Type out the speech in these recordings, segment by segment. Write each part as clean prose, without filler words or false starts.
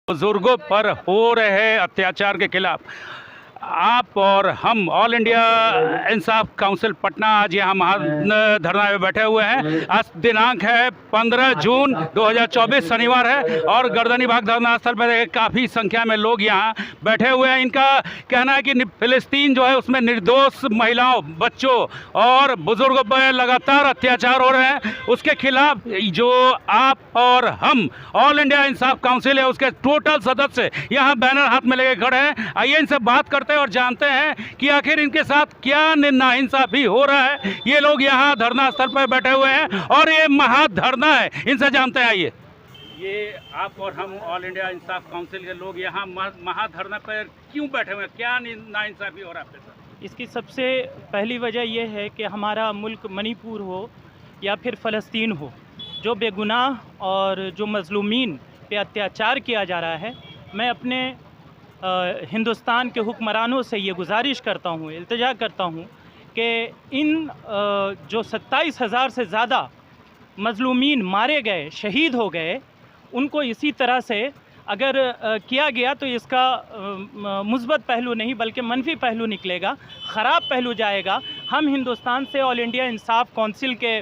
बुजुर्गों पर हो रहे अत्याचार के खिलाफ आप और हम ऑल इंडिया इंसाफ काउंसिल पटना आज यहाँ महाधरना में बैठे हुए हैं। आज दिनांक है 15 जून 2024 शनिवार है और गर्दनी बाग धरना स्थल पर काफ़ी संख्या में लोग यहाँ बैठे हुए हैं। इनका कहना है कि फिलिस्तीन जो है उसमें निर्दोष महिलाओं, बच्चों और बुजुर्गों पर लगातार अत्याचार हो रहे हैं। उसके खिलाफ जो आप और हम ऑल इंडिया इंसाफ काउंसिल है उसके टोटल सदस्य यहाँ बैनर हाथ में लेके खड़े हैं। आइए इनसे बात करते हैं और जानते हैं कि आखिर इनके साथ क्या नाइंसाफी हो रहा है। ये लोग यहाँ धरना स्थल पर बैठे हुए हैं और ये महाधरना है, इनसे जानते हैं। आइए, ये आप और हम ऑल इंडिया इंसाफ काउंसिल के लोग यहाँ महाधरना पर क्यों बैठे हुए हैं? क्या नाइंसाफी हो रहा है आपके साथ? इसकी सबसे पहली वजह यह है कि हमारा मुल्क मणिपुर हो या फिर फ़लस्तीन हो, जो बेगुनाह और जो मज़लूमीन पे अत्याचार किया जा रहा है, मैं अपने हिंदुस्तान के हुक्मरानों से ये गुजारिश करता हूँ, इल्तिजा करता हूँ कि इन जो 27,000 से ज़्यादा मज़लूमीन मारे गए, शहीद हो गए, उनको इसी तरह से अगर किया गया तो इसका मुस्बत पहलू नहीं बल्कि मनफी पहलू निकलेगा, ख़राब पहलू जाएगा। हम हिंदुस्तान से ऑल इंडिया इंसाफ काउंसिल के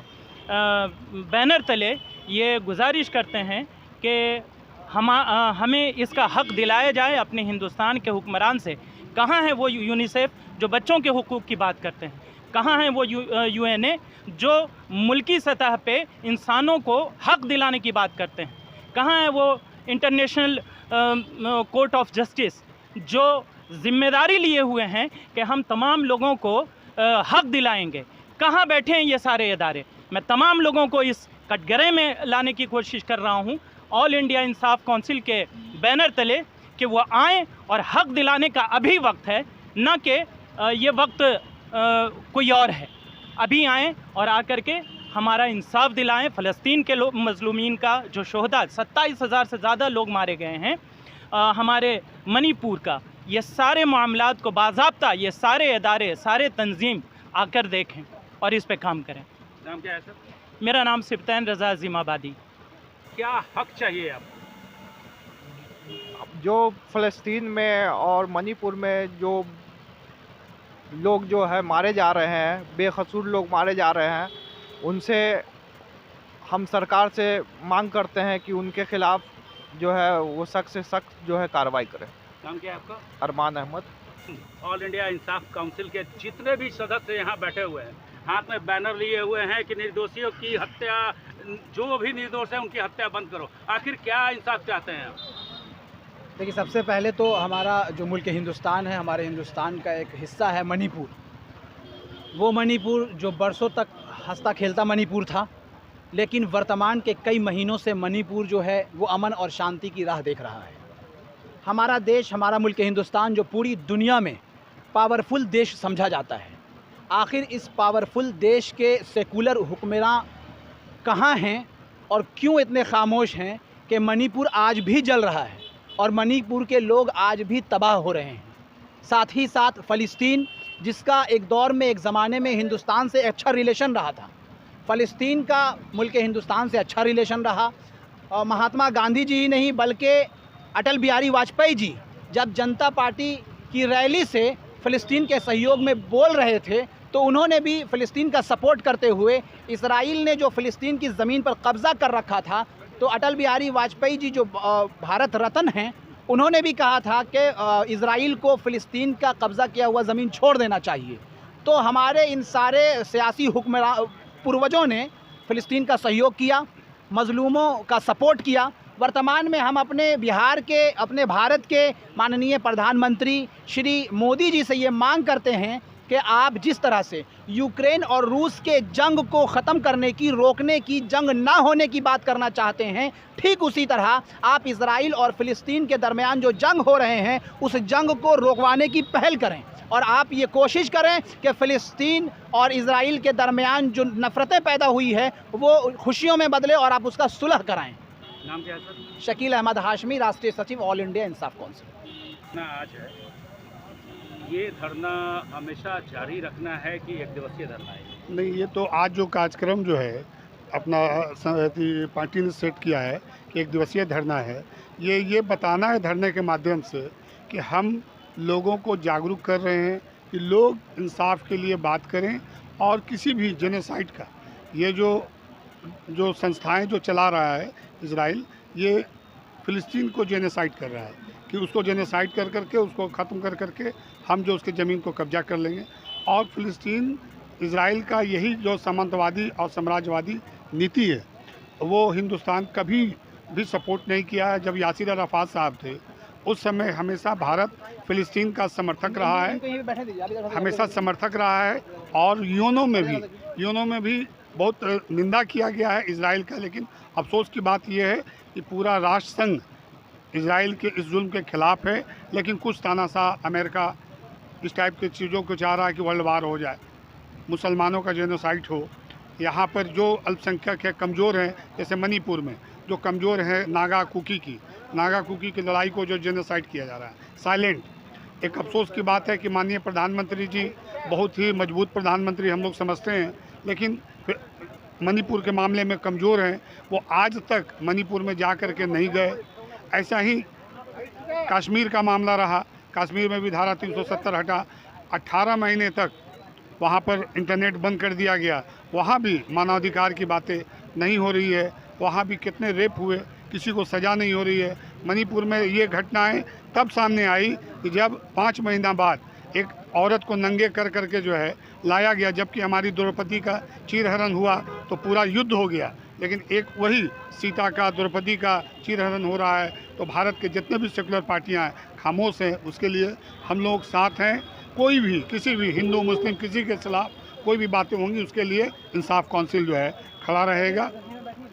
बैनर तले ये गुजारिश करते हैं कि हमें इसका हक़ दिलाया जाए अपने हिंदुस्तान के हुक्मरान से। कहाँ है वो यूनिसेफ जो बच्चों के हुकूक़ की बात करते हैं? कहाँ है वो यूएनए जो मुल्की सतह पे इंसानों को हक़ दिलाने की बात करते हैं? कहाँ है वो इंटरनेशनल कोर्ट ऑफ जस्टिस जो ज़िम्मेदारी लिए हुए हैं कि हम तमाम लोगों को हक़ दिलाएंगे? कहाँ बैठे हैं ये सारे इदारे? मैं तमाम लोगों को इस कटघरे में लाने की कोशिश कर रहा हूँ ऑल इंडिया इंसाफ काउंसिल के बैनर तले कि वो आएँ और हक़ दिलाने का अभी वक्त है, न कि ये वक्त कोई और है। अभी आएँ और आकर के हमारा इंसाफ दिलाएं। फ़लस्तीन के लोग मज़लूमीन का जो शोहदा 27,000 से ज़्यादा लोग मारे गए हैं, हमारे मणिपुर का, ये सारे मामलात को बाज़ाब्ता ये सारे इदारे, सारे तंजीम आकर देखें और इस पे काम करें। नाम क्या है सर? मेरा नाम सिब्तैन रज़ा ज़िमाबादी। क्या हक चाहिए आपको? जो फ़लस्तीन में और मणिपुर में जो लोग जो है मारे जा रहे हैं, बेकसूर लोग मारे जा रहे हैं, उनसे हम सरकार से मांग करते हैं कि उनके खिलाफ जो है वो सख्त से सख्त जो है कार्रवाई करें। नाम क्या है आपका? अरमान अहमद। ऑल इंडिया इंसाफ काउंसिल के जितने भी सदस्य यहाँ बैठे हुए हैं, हाथ में बैनर लिए हुए हैं कि निर्दोषियों की हत्या, जो भी निर्दोष है उनकी हत्या बंद करो। आखिर क्या इंसाफ चाहते हैं आप? देखिए, सबसे पहले तो हमारा जो मुल्क हिंदुस्तान है, हमारे हिंदुस्तान का एक हिस्सा है मणिपुर। वो मणिपुर जो बरसों तक हंसता खेलता मणिपुर था, लेकिन वर्तमान के कई महीनों से मणिपुर जो है वो अमन और शांति की राह देख रहा है। हमारा देश, हमारा मुल्क हिंदुस्तान जो पूरी दुनिया में पावरफुल देश समझा जाता है, आखिर इस पावरफुल देश के सेकुलर हुक्मरान कहाँ हैं और क्यों इतने खामोश हैं कि मणिपुर आज भी जल रहा है और मणिपुर के लोग आज भी तबाह हो रहे हैं। साथ ही साथ फ़लस्तीन, जिसका एक दौर में, एक ज़माने में हिंदुस्तान से अच्छा रिलेशन रहा था, फ़लस्तीन का मुल्क हिंदुस्तान से अच्छा रिलेशन रहा। और महात्मा गांधी जी ही नहीं बल्कि अटल बिहारी वाजपेयी जी जब जनता पार्टी की रैली से फ़लस्तीन के सहयोग में बोल रहे थे तो उन्होंने भी फ़लस्तीन का सपोर्ट करते हुए, इसराइल ने जो फ़लस्तीन की ज़मीन पर कब्ज़ा कर रखा था, तो अटल बिहारी वाजपेयी जी जो भारत रत्न हैं, उन्होंने भी कहा था कि इज़राइल को फ़लस्तीन का कब्ज़ा किया हुआ ज़मीन छोड़ देना चाहिए। तो हमारे इन सारे सियासी हुक्मरान पूर्वजों ने फ़लस्तीन का सहयोग किया, मज़लूमों का सपोर्ट किया। वर्तमान में हम अपने बिहार के, अपने भारत के माननीय प्रधानमंत्री श्री मोदी जी से ये मांग करते हैं कि आप जिस तरह से यूक्रेन और रूस के जंग को ख़त्म करने की, रोकने की, जंग ना होने की बात करना चाहते हैं, ठीक उसी तरह आप इज़राइल और फ़लस्तीन के दरमियान जो जंग हो रहे हैं उस जंग को रोकवाने की पहल करें और आप ये कोशिश करें कि फ़लस्तीन और इज़राइल के दरमियान जो नफ़रतें पैदा हुई है वो खुशियों में बदले और आप उसका सुलह कराएं। नाम क्या है सर? शकील अहमद हाशमी, राष्ट्रीय सचिव ऑल इंडिया इंसाफ काउंसिल। आज है ये धरना हमेशा जारी रखना है कि एक दिवसीय धरना है? नहीं, ये तो आज जो कार्यक्रम जो है अपना पार्टी ने सेट किया है कि एक दिवसीय धरना है। ये बताना है धरने के माध्यम से कि हम लोगों को जागरूक कर रहे हैं कि लोग इंसाफ के लिए बात करें और किसी भी जेनोसाइड का ये जो संस्थाएं जो चला रहा है इजराइल, ये फ़िलिस्तीन को जेनोसाइड कर रहा है कि उसको जेनोसाइड कर करके उसको ख़त्म कर करके हम जो उसके ज़मीन को कब्जा कर लेंगे। और फ़िलिस्तीन इजराइल का यही जो सामंतवादी और साम्राज्यवादी नीति है वो हिंदुस्तान कभी भी सपोर्ट नहीं किया है। जब यासिर अराफात साहब थे उस समय हमेशा भारत फ़िलिस्तीन का समर्थक रहा है, हमेशा समर्थक रहा है। और यूएनओ में भी बहुत निंदा किया गया है इजराइल का। लेकिन अफसोस की बात यह है कि पूरा राष्ट्र संघ इजराइल के इस जुल्म के ख़िलाफ़ है। लेकिन कुछ तानाशाह अमेरिका इस टाइप की चीज़ों को चाह रहा है कि वर्ल्ड वार हो जाए, मुसलमानों का जेनोसाइड हो। यहाँ पर जो अल्पसंख्यक है, कमज़ोर हैं, जैसे मणिपुर में जो कमज़ोर है नागा कुकी की लड़ाई को जो जेनोसाइड किया जा रहा है, साइलेंट। एक अफसोस की बात है कि माननीय प्रधानमंत्री जी बहुत ही मजबूत प्रधानमंत्री हम लोग समझते हैं, लेकिन मणिपुर के मामले में कमज़ोर हैं। वो आज तक मणिपुर में जा कर के नहीं गए। ऐसा ही कश्मीर का मामला रहा, कश्मीर में भी धारा 370 हटा, 18 महीने तक वहाँ पर इंटरनेट बंद कर दिया गया। वहाँ भी मानवाधिकार की बातें नहीं हो रही है। वहाँ भी कितने रेप हुए, किसी को सज़ा नहीं हो रही है। मणिपुर में ये घटनाएं तब सामने आई कि जब 5 महीना बाद एक औरत को नंगे कर करके जो है लाया गया, जबकि हमारी द्रौपदी का चीरहरण हुआ तो पूरा युद्ध हो गया। लेकिन एक वही सीता का, द्रौपदी का चीरहरण हो रहा है तो भारत के जितने भी सेकुलर पार्टियां हैं खामोश हैं। उसके लिए हम लोग साथ हैं। कोई भी किसी भी हिंदू मुस्लिम किसी के खिलाफ कोई भी बातें होंगी उसके लिए इंसाफ काउंसिल जो है खड़ा रहेगा।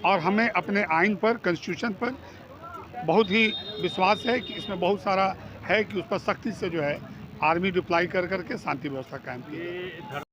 और हमें अपने आइन पर, कॉन्स्टिट्यूशन पर बहुत ही विश्वास है कि इसमें बहुत सारा है कि उस पर सख्ती से जो है आर्मी डिप्लाई कर करके शांति व्यवस्था कायम की।